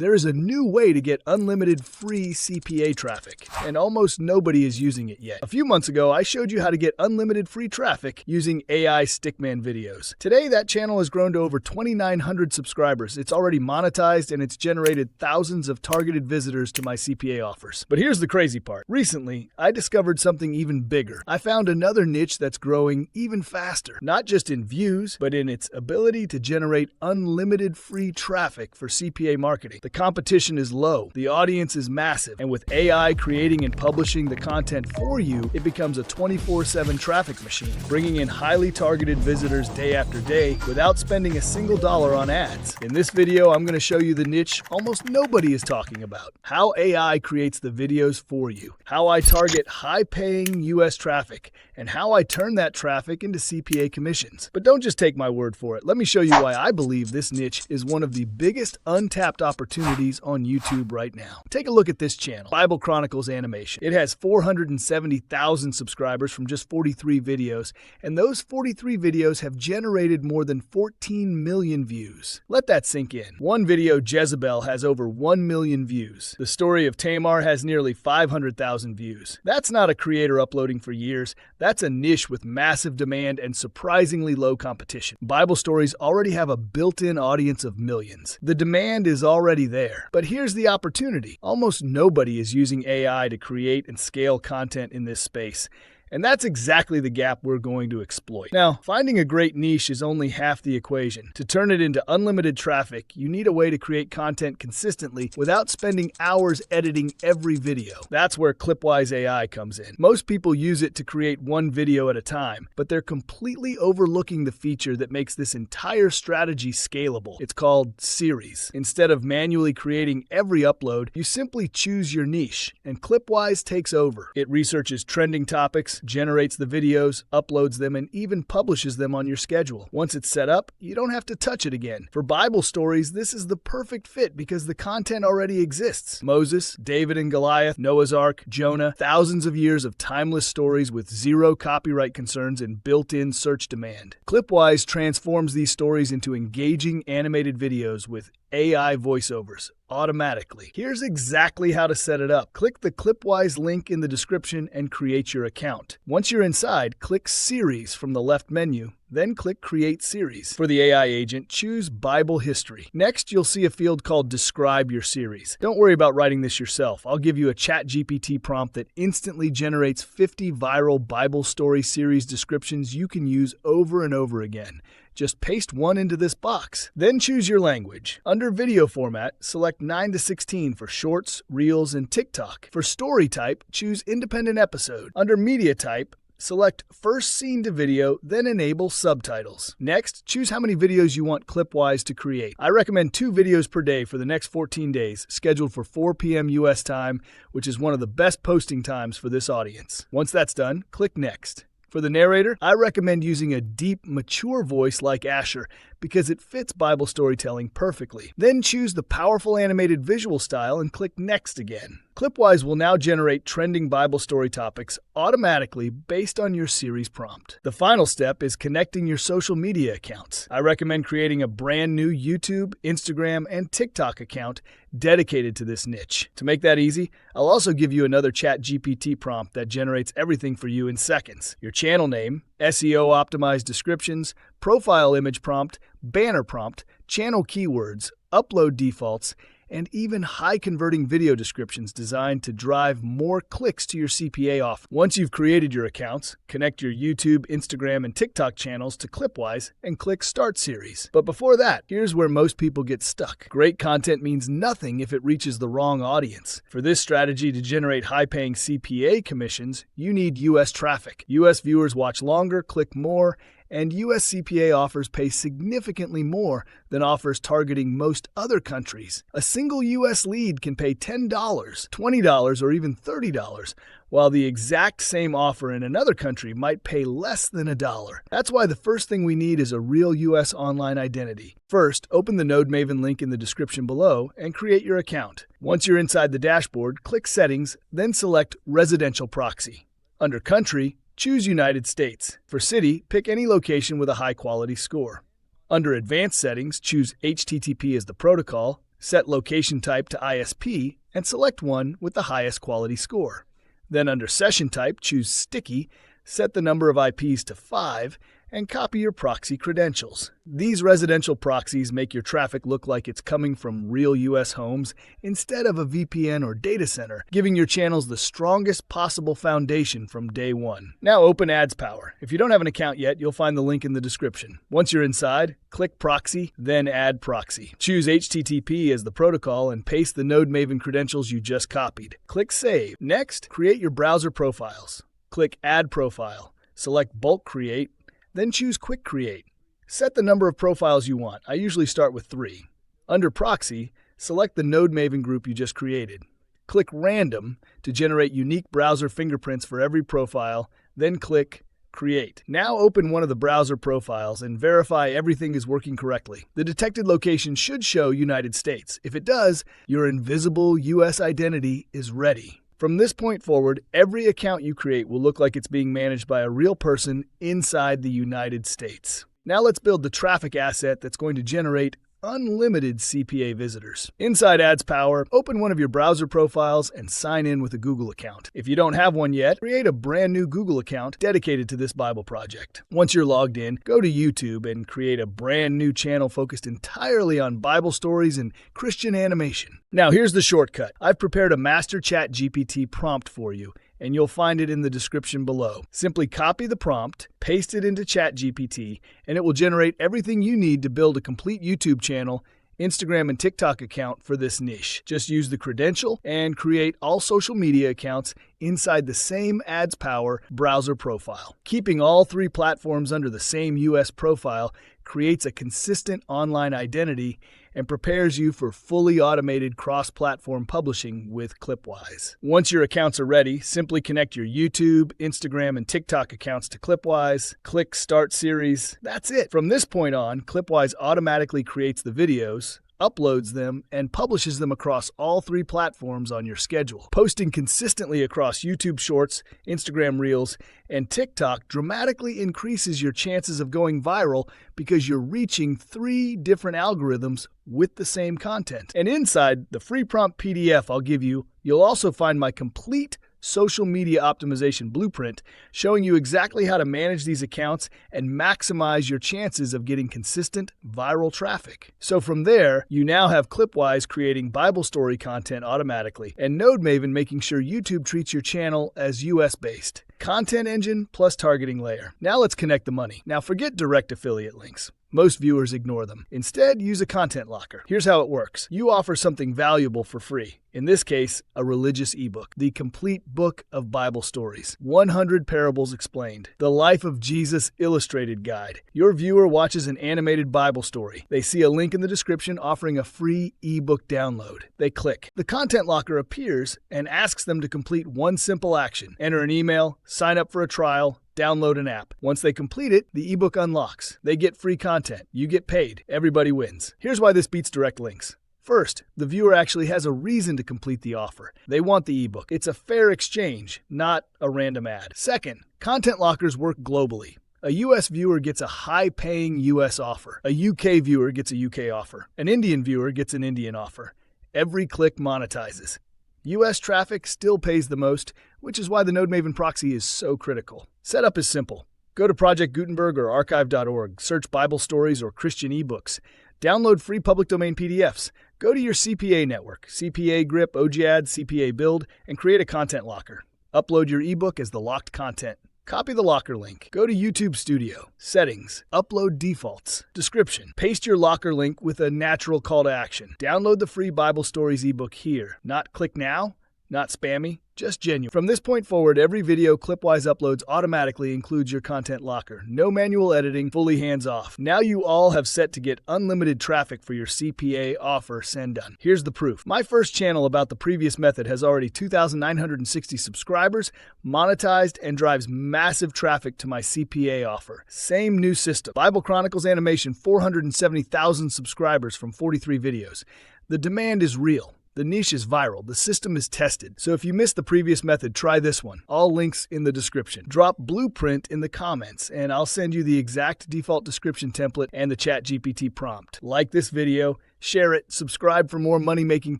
There is a new way to get unlimited free CPA traffic, and almost nobody is using it yet. A few months ago, I showed you how to get unlimited free traffic using AI stickman videos. Today, that channel has grown to over 2,900 subscribers. It's already monetized, and it's generated thousands of targeted visitors to my CPA offers. But here's the crazy part. Recently, I discovered something even bigger. I found another niche that's growing even faster, not just in views, but in its ability to generate unlimited free traffic for CPA marketing. The competition is low, the audience is massive, and with AI creating and publishing the content for you, it becomes a 24/7 traffic machine, bringing in highly targeted visitors day after day without spending a single dollar on ads. In this video, I'm going to show you the niche almost nobody is talking about: how AI creates the videos for you, how I target high-paying US traffic, and how I turn that traffic into CPA commissions. But don't just take my word for it. Let me show you why I believe this niche is one of the biggest untapped opportunities on YouTube right now. Take a look at this channel, Bible Chronicles Animation. It has 470,000 subscribers from just 43 videos, and those 43 videos have generated more than 14 million views. Let that sink in. One video, Jezebel, has over 1 million views. The story of Tamar has nearly 500,000 views. That's not a creator uploading for years. That's a niche with massive demand and surprisingly low competition. Bible stories already have a built-in audience of millions. The demand is already there. But here's the opportunity. Almost nobody is using AI to create and scale content in this space. And that's exactly the gap we're going to exploit. Now, finding a great niche is only half the equation. To turn it into unlimited traffic, you need a way to create content consistently without spending hours editing every video. That's where Clipwise AI comes in. Most people use it to create one video at a time, but they're completely overlooking the feature that makes this entire strategy scalable. It's called series. Instead of manually creating every upload, you simply choose your niche, and Clipwise takes over. It researches trending topics, generates the videos, uploads them, and even publishes them on your schedule. Once it's set up, you don't have to touch it again. For Bible stories, this is the perfect fit because the content already exists. Moses, David and Goliath, Noah's Ark, Jonah, thousands of years of timeless stories with zero copyright concerns and built-in search demand. Clipwise transforms these stories into engaging animated videos with AI voiceovers automatically. Here's exactly how to set it up. Click the Clipwise link in the description and create your account. Once you're inside, click Series from the left menu, then click Create Series. For the AI agent, choose Bible History. Next, you'll see a field called Describe Your Series. Don't worry about writing this yourself. I'll give you a ChatGPT prompt that instantly generates 50 viral Bible story series descriptions you can use over and over again. Just paste one into this box. Then choose your language. Under video format, select 9:16 for shorts, reels, and TikTok. For story type, choose independent episode. Under media type, select first scene to video, then enable subtitles. Next, choose how many videos you want Clipwise to create. I recommend 2 videos per day for the next 14 days, scheduled for 4 p.m. US time, which is one of the best posting times for this audience. Once that's done, click Next. For the narrator, I recommend using a deep, mature voice like Asher because it fits Bible storytelling perfectly. Then choose the powerful animated visual style and click Next again. Clipwise will now generate trending Bible story topics automatically based on your series prompt. The final step is connecting your social media accounts. I recommend creating a brand new YouTube, Instagram, and TikTok account dedicated to this niche. To make that easy, I'll also give you another ChatGPT prompt that generates everything for you in seconds: your channel name, SEO optimized descriptions, profile image prompt, banner prompt, channel keywords, upload defaults, and even high-converting video descriptions designed to drive more clicks to your CPA offer. Once you've created your accounts, connect your YouTube, Instagram, and TikTok channels to Clipwise and click Start Series. But before that, here's where most people get stuck. Great content means nothing if it reaches the wrong audience. For this strategy to generate high-paying CPA commissions, you need US traffic. US viewers watch longer, click more, and US CPA offers pay significantly more than offers targeting most other countries. A single US lead can pay $10, $20, or even $30, while the exact same offer in another country might pay less than $1. That's why the first thing we need is a real US online identity. First, open the Node Maven link in the description below and create your account. Once you're inside the dashboard, click Settings, then select Residential Proxy. Under Country, choose United States. For city, pick any location with a high-quality score. Under Advanced Settings, choose HTTP as the protocol, Set location type to ISP and select one with the highest quality score. Then under session type, choose Sticky, set the number of IPs to 5, and copy your proxy credentials. These residential proxies make your traffic look like it's coming from real US homes instead of a VPN or data center, giving your channels the strongest possible foundation from day one. Now open AdsPower. If you don't have an account yet, you'll find the link in the description. Once you're inside, click Proxy, then Add Proxy. Choose HTTP as the protocol and paste the Node Maven credentials you just copied. Click Save. Next, create your browser profiles. Click Add Profile. Select Bulk Create, then choose Quick Create. Set the number of profiles you want. I usually start with 3. Under Proxy, select the Node Maven group you just created. Click Random to generate unique browser fingerprints for every profile, then click Create. Now open one of the browser profiles and verify everything is working correctly. The detected location should show United States. If it does, your invisible US identity is ready. From this point forward, every account you create will look like it's being managed by a real person inside the United States. Now let's build the traffic asset that's going to generate unlimited CPA visitors. Inside AdsPower, open one of your browser profiles and sign in with a Google account. If you don't have one yet, create a brand new Google account dedicated to this Bible project. Once you're logged in, go to YouTube and create a brand new channel focused entirely on Bible stories and Christian animation. Now here's the shortcut. I've prepared a master ChatGPT prompt for you, and you'll find it in the description below. Simply copy the prompt, paste it into ChatGPT, and it will generate everything you need to build a complete YouTube channel, Instagram and TikTok account for this niche. Just use the credential and create all social media accounts inside the same AdsPower browser profile. Keeping all 3 platforms under the same US profile creates a consistent online identity and prepares you for fully automated cross-platform publishing with Clipwise. Once your accounts are ready, simply connect your YouTube, Instagram, and TikTok accounts to Clipwise, click Start Series. That's it. From this point on, Clipwise automatically creates the videos, uploads them, and publishes them across all 3 platforms on your schedule. Posting consistently across YouTube Shorts, Instagram Reels, and TikTok dramatically increases your chances of going viral because you're reaching 3 different algorithms with the same content. And inside the free prompt PDF I'll give you, you'll also find my complete social media optimization blueprint showing you exactly how to manage these accounts and maximize your chances of getting consistent viral traffic. So from there, you now have Clipwise creating Bible story content automatically and Node Maven making sure YouTube treats your channel as US-based. Content engine plus targeting layer. Now let's connect the money. Now forget direct affiliate links. Most viewers ignore them. Instead, use a content locker. Here's how it works. You offer something valuable for free. In this case, a religious ebook, the complete book of Bible stories, 100 parables explained, the Life of Jesus illustrated guide. Your viewer watches an animated Bible story. They see a link in the description offering a free ebook download. They click. The content locker appears and asks them to complete one simple action. Enter an email, sign up for a trial, download an app. Once they complete it, the ebook unlocks. They get free content. You get paid. Everybody wins. Here's why this beats direct links. First, the viewer actually has a reason to complete the offer. They want the ebook. It's a fair exchange, not a random ad. Second, content lockers work globally. A US viewer gets a high-paying US offer. A UK viewer gets a UK offer. An Indian viewer gets an Indian offer. Every click monetizes. US traffic still pays the most, which is why the Node Maven proxy is so critical. Setup is simple. Go to Project Gutenberg or archive.org, search Bible stories or Christian ebooks. Download free public domain PDFs. Go to your CPA network, CPA Grip, OGAD, CPA Build, and create a content locker. Upload your ebook as the locked content. Copy the locker link. Go to YouTube Studio, Settings, Upload Defaults, Description. Paste your locker link with a natural call to action. Download the free Bible Stories ebook here. Not click now, not spammy, just genuine. From this point forward, every video Clipwise uploads automatically includes your content locker. No manual editing, fully hands-off. Now you all have set to get unlimited traffic for your CPA offer send done. Here's the proof. My first channel about the previous method has already 2,960 subscribers, monetized, and drives massive traffic to my CPA offer. Same new system. Bible Chronicles animation, 470,000 subscribers from 43 videos. The demand is real. The niche is viral. The system is tested. So if you missed the previous method, try this one. All links in the description. Drop blueprint in the comments, and I'll send you the exact default description template and the ChatGPT prompt. Like this video, share it, subscribe for more money-making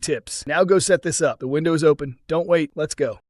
tips. Now go set this up. The window is open. Don't wait. Let's go.